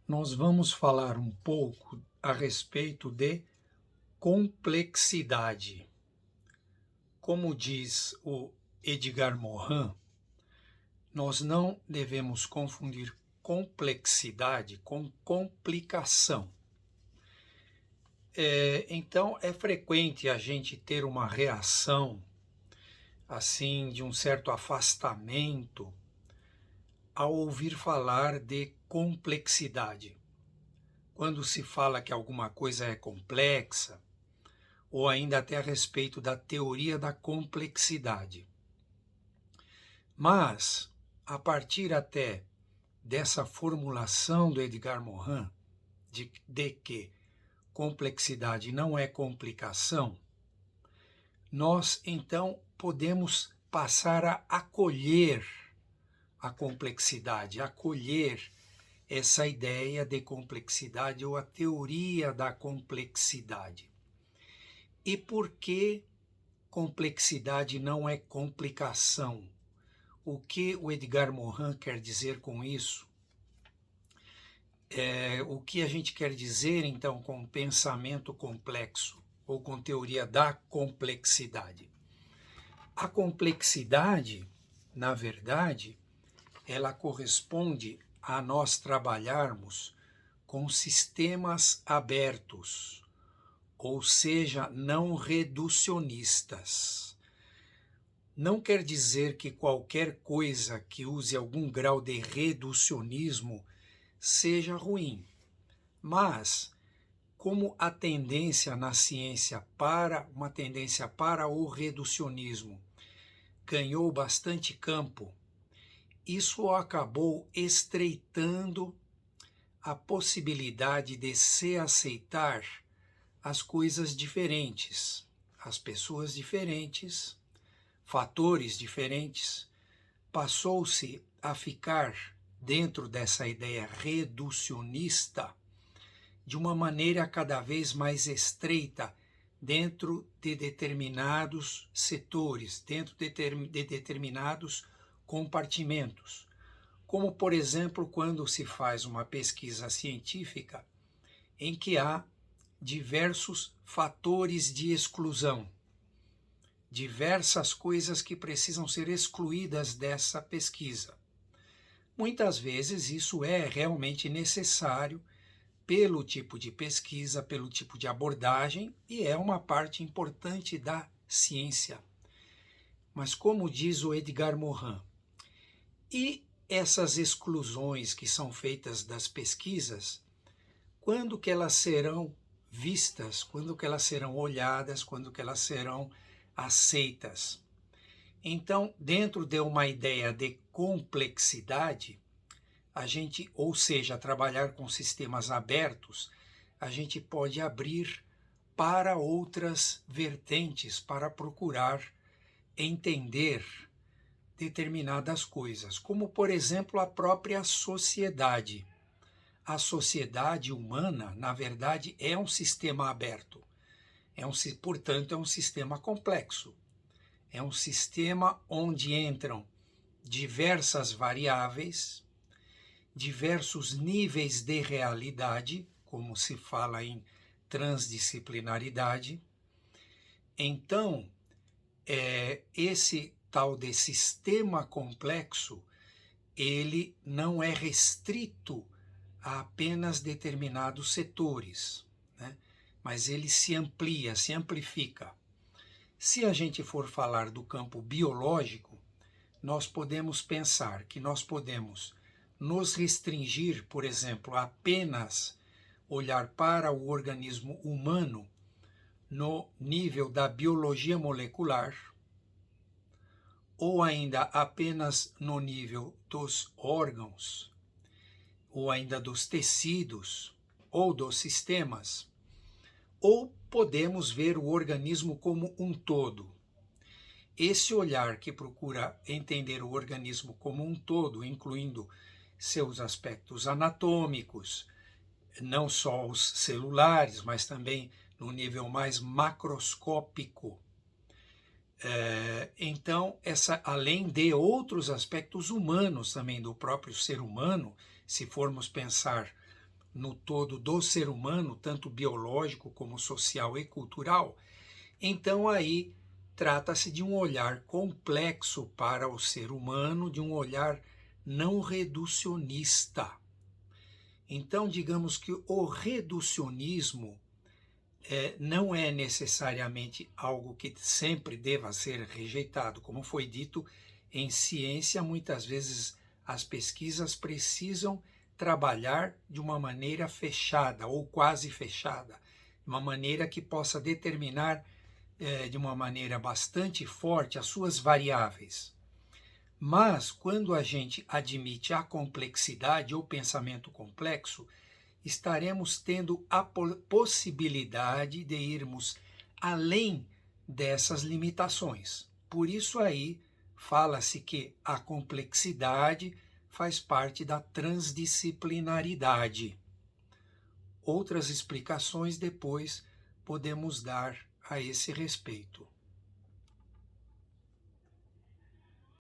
Nós vamos falar um pouco a respeito de complexidade. Como diz o Edgar Morin, nós não devemos confundir complexidade com complicação. Então, é frequente a gente ter uma reação, assim, de um certo afastamento ao ouvir falar de complexidade. Quando se fala que alguma coisa é complexa, ou ainda até a respeito da teoria da complexidade. Mas, a partir até dessa formulação do Edgar Morin, de que complexidade não é complicação, nós então podemos passar a acolher a complexidade, acolher essa ideia de complexidade ou a teoria da complexidade. E por que complexidade não é complicação? O que o Edgar Morin quer dizer com isso? O que a gente quer dizer, então, com pensamento complexo ou com teoria da complexidade? A complexidade, na verdade, ela corresponde a nós trabalharmos com sistemas abertos, ou seja, não reducionistas. Não quer dizer que qualquer coisa que use algum grau de reducionismo seja ruim, mas como a tendência na ciência uma tendência para o reducionismo ganhou bastante campo, isso acabou estreitando a possibilidade de se aceitar as coisas diferentes, as pessoas diferentes, fatores diferentes. Passou-se a ficar dentro dessa ideia reducionista de uma maneira cada vez mais estreita dentro de determinados setores, dentro de determinados compartimentos. Como, por exemplo, quando se faz uma pesquisa científica em que há diversos fatores de exclusão, diversas coisas que precisam ser excluídas dessa pesquisa. Muitas vezes isso é realmente necessário pelo tipo de pesquisa, pelo tipo de abordagem, e é uma parte importante da ciência. Mas como diz o Edgar Morin, e essas exclusões que são feitas das pesquisas, quando que elas serão vistas, quando que elas serão olhadas, quando que elas serão aceitas? Então, dentro de uma ideia de complexidade, a gente, ou seja, trabalhar com sistemas abertos, a gente pode abrir para outras vertentes, para procurar entender determinadas coisas, como, por exemplo, a própria sociedade. A sociedade humana, na verdade, é um sistema aberto. Portanto, é um sistema complexo. É um sistema onde entram diversas variáveis, diversos níveis de realidade, como se fala em transdisciplinaridade. Então, esse tal de sistema complexo, ele não é restrito a apenas determinados setores, né? Mas ele se amplia, se amplifica. Se a gente for falar do campo biológico, nós podemos pensar que nós podemos nos restringir, por exemplo, a apenas olhar para o organismo humano no nível da biologia molecular, ou ainda apenas no nível dos órgãos, ou ainda dos tecidos, ou dos sistemas, ou podemos ver o organismo como um todo. Esse olhar que procura entender o organismo como um todo, incluindo seus aspectos anatômicos, não só os celulares, mas também no nível mais macroscópico. Então, além de outros aspectos humanos também do próprio ser humano, se formos pensar no todo do ser humano, tanto biológico como social e cultural, então aí trata-se de um olhar complexo para o ser humano, de um olhar não reducionista. Então, digamos que o reducionismo não é necessariamente algo que sempre deva ser rejeitado. Como foi dito, em ciência, muitas vezes as pesquisas precisam trabalhar de uma maneira fechada ou quase fechada, uma maneira que possa determinar de uma maneira bastante forte as suas variáveis. Mas, quando a gente admite a complexidade ou pensamento complexo, estaremos tendo a possibilidade de irmos além dessas limitações. Por isso aí fala-se que a complexidade faz parte da transdisciplinaridade. Outras explicações depois podemos dar a esse respeito.